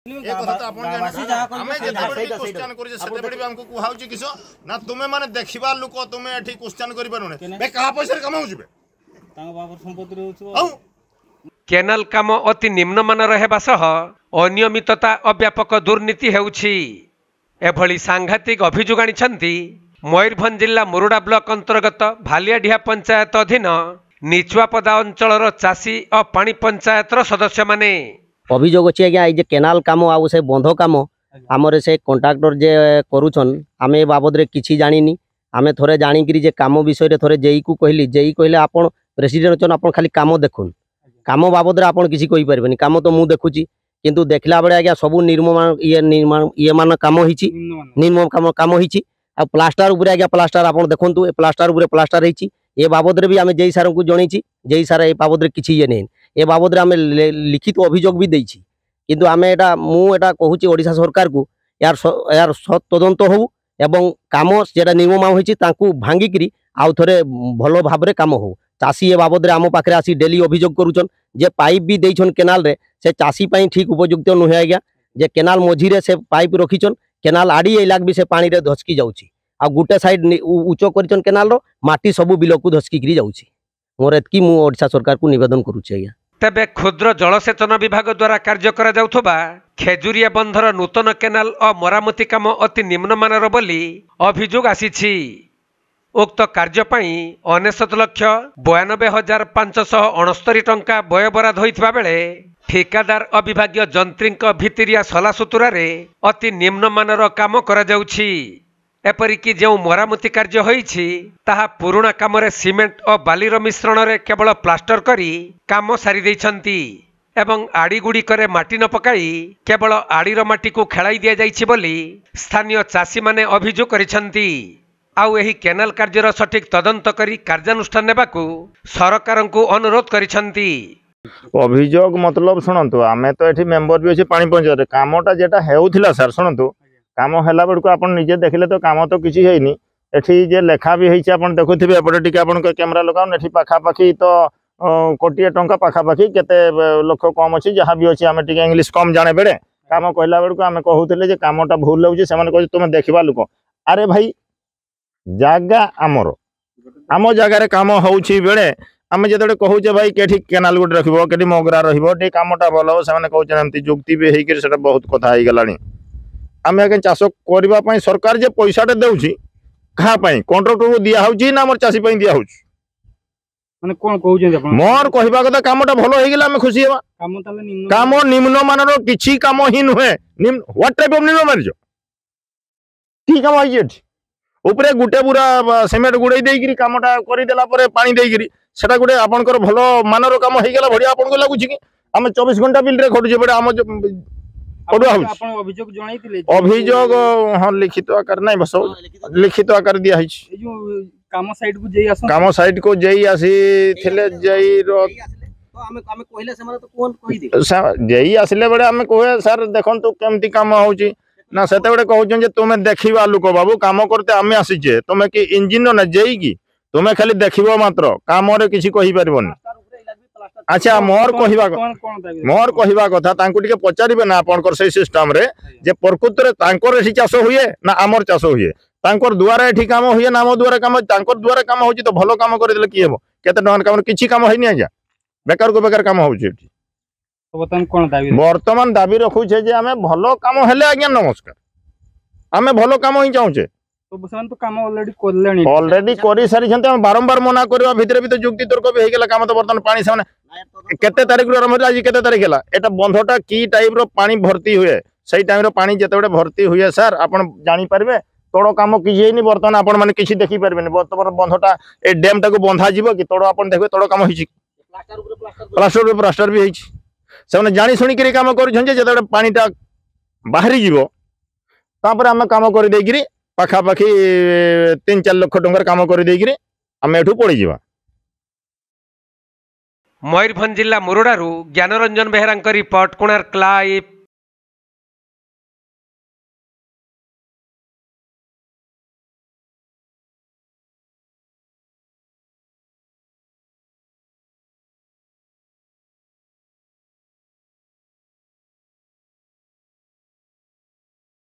ए कथा तो आपण जानि हमें जेते क्वेश्चन करि सेते बडी हमको कुहाउची किसो ना तुमे माने देखिबा लोक तुमे एठी क्वेश्चन करि पारुने बे कहा पैसा रे कमाउ जिबे तांग बाबर संपत्ति रहउछ केनाल काम अति निम्नमानर हेबा सह अनियमितता अव्यापक दुर्नीति हेउछि एभली सांघातिक अभियोग आनिछन्ति मयूरभंज जिला मुरुडा ब्लॉक अंतर्गत भालियाढिया पंचायत अधीन निचुआपदा अंचलर चाषी और पानी पंचायतर सदस्य माने अभियोग अच्छे आज्ञा ये केनाल कम आउ से बंध कम आमर से कंट्राक्टर जे करुछन आमे बाबद रे किछि जानिनी आमे थोड़े जानिकरी जे काम विषय थोड़े जेई को कहली जेई कहले आपण प्रेसिडेंट छन आपण खाली काम देखुन काम बाबद रे आपण किछि कहि परबेनी काम तो मु देखुची किंतु देखला बेले आज्ञा सब निर्माण ये मान काम हिची निर्माण काम हिची आ प्लास्टर ऊपर आज्ञा प्लास्टर आपण देखंतु ए प्लास्टर ऊपर प्लास्टर हिची ए बाबद रे भी आमे जेई सार को जणीची जेई सार ए बाबद रे किछि ये नै ए बाबद आम लिखित अभियोग भी देछि किंतु आमे एटा मु एटा कहूची ओडिशा सरकार को यार सत तदंत हो एवं काम जेटा निर्माण होइछि तांकू भांगी करी आउ थरे भलो भाबरे काम हो चासी ए बाबद रे आम पाखरे आसी डेली अभियोग करूछन जे पाइप भी देइछन केनाल रे से चासी पई ठीक उपयुक्त नुहे आज्ञा जे केनाल मझी रे से पाइप रखिछन केनाल आडी ए लाग भी से पानी रे धसकी जाउछि आ गुटे साइड उच्च करिछन केनाल रो माटी सब बिल को धसकी करी जाउछि मोर एतकी मु ओडिशा सरकार को निवेदन करूछि आज्ञा तेबे क्षुद्र जलसेचन विभाग द्वारा कार्य करा जाउथबा खेजुरिया बंधर नूतन केनाल और मरामती काम अति निम्नमानर बोली अभियोग आसीछि उक्त कार्य पई 99,92,569 टंका व्यय बराद होइथिबा बेले ठेकादार अविभागीय जंत्रींक भितरिया सलासुतुरा रे अति निम्नमानर काम करा जाउछि एपरिकी जो मरामती कार्य होइछि ताहा पुराना कामरे सीमेंट और बालीर मिश्रण रे केवल प्लास्टर करी काम सारी दैछंती एवं आड़ीगुड़ी करे माटी न पकाई केवल आड़ीर माटी को खेलाई दिया जाइछि बोली स्थानीय चाषी माने अभियोग करिछंती आउ एही केनाल कार्यर सठिक तदंत करी कार्यानुष्ठान नेबाकू सरकारंकू अनुरोध करिछंती अभियोग मतलब सुनंतु आमे तो एठी मेंबर भी अछि पानी पंचायत कामटा जेटा हेउथिला सर सुनंतु काम हैला बेडको आपण निजे देखले तो काम तो किछि हेइनी एठी जे लेखा भी हेइछि आपण देखुथिबे एपटे टिके आपण कैमरा लगाउन एठी पाखा पाखी तो कोटिए टंका पाखा पाखी केते लोक कम अछि जहा भी अछि आमे टिके इंग्लिश कम जाने बेडे काम कहला बेडको आमे कहउथिले जे कामटा भूल लाउछि सेमाने कहै तुमे देखिबा लोक अरे भाई जागा आमर आम जगार काम होउछि बेडे आमे जेतडे कहउछे भाई केठी केनाल गुड रखिबो केठी मोगरा रहिबो टे कामटा भलो सेमाने कहउछे एमती जुक्ति भी हेइ के सेटा बहुत कथा आइ गलानी आमे आगे चाष करबा सरकार जे पैसाटे देउछि कहा कंट्राक्टर को दिया होउछि ना हमर चासी पई दिया होउछि माने कोन कहउछन आपण मोर कहबा कथा कामटा भलो हेइ गेला आमे खुशी हेबा काम निम्न मानर किछि काम ही नुहे व्हाट टाइप ऑफ निम्न मारिजो ठीक काम आइ जेठी ऊपरे गुटे पूरा सीमेंट गुड़े देइकरी कामटा करि देला परे पानी देइकरी सेटा गुटे आपनकर भलो मानर काम हेइ गेला बढ़िया आपन को लागुछि कि आमे 24 घंटा बिल रे खटुजे बडे आम अभियोग हाँ लिखित आकार नहीं बस लिखित आकार दिया काम साइड को जेई आसी थिले जेई रो जेई आसिले बेले आमे कहे सर देखंतु केमती काम होउची ना सेते बेले कहउछन जे तुमे देखिबा लोक बाबू काम करते आमे आसीचे तुमे कि इंजीनियर ना जेई की तुमे खाली देखिबो मात्र काम रे किछि कहि परबोनी अच्छा मोर कहवा कथा तांको टिके पचारिबे ना आपनकर सही सिस्टम रे जे प्रकृत रे तांकर एठी चाष हुए ना आमर चाष हुए तांकर दुआरे एठी काम हुए ना आम दुआरे काम तांकर दुआरे काम होची तो भलो काम कर देले की हेबो केते टंका काम किछि काम होइनी आजा बेकार को बेकार काम होउची एठी वर्तमान दाबी रखु छे जे हमें भलो काम हेले आज्ञा नमस्कार हमें भलो काम ही चाहूचे तो तो काम ऑलरेडी करि सारी छन्ते हम बारंबार मना करबा भितरे भी तो जुक्ति तर्क भी हेगला काम तो वर्तमान पानी सामने केते तारिख रो आरंभ आज केते तारिख हला एटा बंधटा की टाइप रो पानी भर्ती हुए सही टाइम रो पानी जेते भर्ती हुए सर आपण जानि परबे तोड़ काम किछि हेनी वर्तमान आपण माने किछि देखि परबेनी वर्तमान बंधटा ए डैम टाको बंधा जीवो कि तोड़ आपण देखबे तोड़ काम हिछि प्लास्टर भी हिछि सेने जानि सुनि करी काम करू छन जे जेते पानीटा बाहरी जीवो तापर हम काम कर देगिरी पाखा पाखी 3-4 लाख टंकार काम कर देगिरी हम एठू पड़ी जीवा मयूरभंज जिला मुरुडारू ज्ञानरंजन बेहेरा रिपोर्ट कोणार्क लाइव।